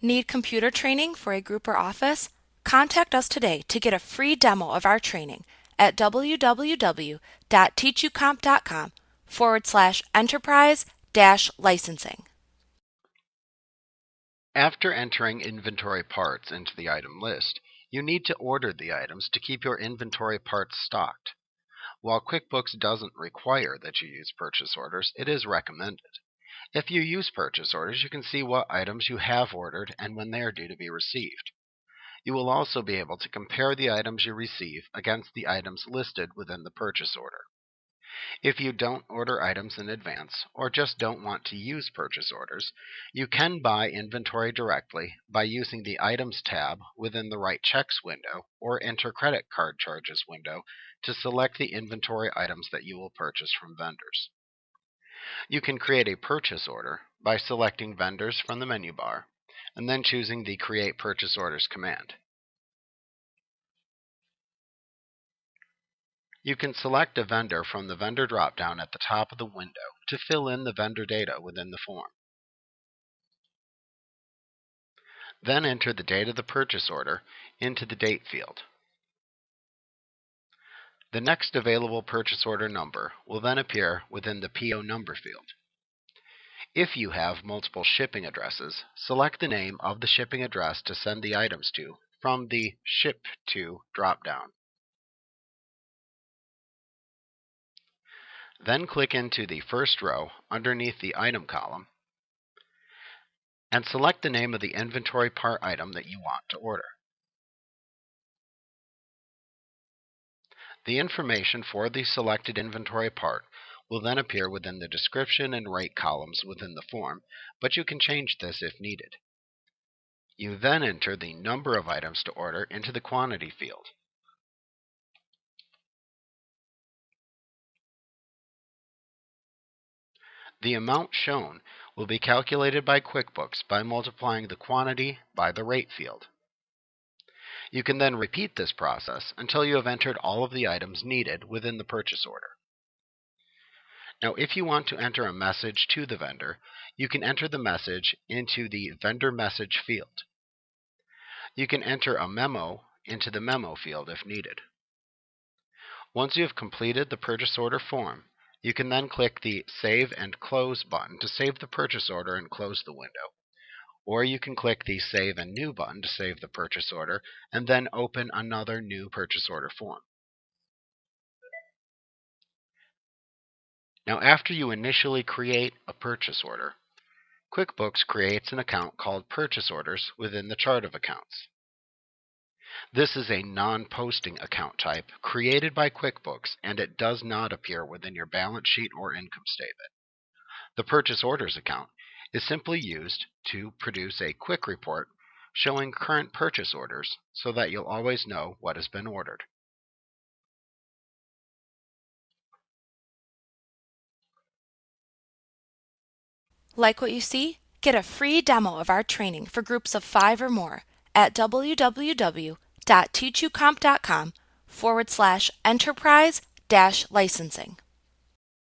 Need computer training for a group or office? Contact us today to get a free demo of our training at www.teachucomp.com/enterprise-licensing. After entering inventory parts into the item list, you need to order the items to keep your inventory parts stocked. While QuickBooks doesn't require that you use purchase orders, it is recommended. If you use purchase orders, you can see what items you have ordered and when they are due to be received. You will also be able to compare the items you receive against the items listed within the purchase order. If you don't order items in advance, or just don't want to use purchase orders, you can buy inventory directly by using the Items tab within the Write Checks window or Enter Credit Card Charges window to select the inventory items that you will purchase from vendors. You can create a purchase order by selecting Vendors from the menu bar and then choosing the Create Purchase Orders command. You can select a vendor from the vendor drop-down at the top of the window to fill in the vendor data within the form. Then enter the date of the purchase order into the Date field. The next available purchase order number will then appear within the PO number field. If you have multiple shipping addresses, select the name of the shipping address to send the items to from the Ship To drop-down. Then click into the first row underneath the Item column and select the name of the inventory part item that you want to order. The information for the selected inventory part will then appear within the description and rate columns within the form, but you can change this if needed. You then enter the number of items to order into the quantity field. The amount shown will be calculated by QuickBooks by multiplying the quantity by the rate field. You can then repeat this process until you have entered all of the items needed within the purchase order. Now, if you want to enter a message to the vendor, you can enter the message into the Vendor Message field. You can enter a memo into the Memo field if needed. Once you have completed the purchase order form, you can then click the Save and Close button to save the purchase order and close the window. Or you can click the Save and New button to save the purchase order and then open another new purchase order form. Now, after you initially create a purchase order, QuickBooks creates an account called Purchase Orders within the chart of accounts. This is a non-posting account type created by QuickBooks, and it does not appear within your balance sheet or income statement. The Purchase Orders account is simply used to produce a quick report showing current purchase orders so that you'll always know what has been ordered. Like what you see? Get a free demo of our training for groups of 5 or more at www.teachucomp.com/enterprise-licensing.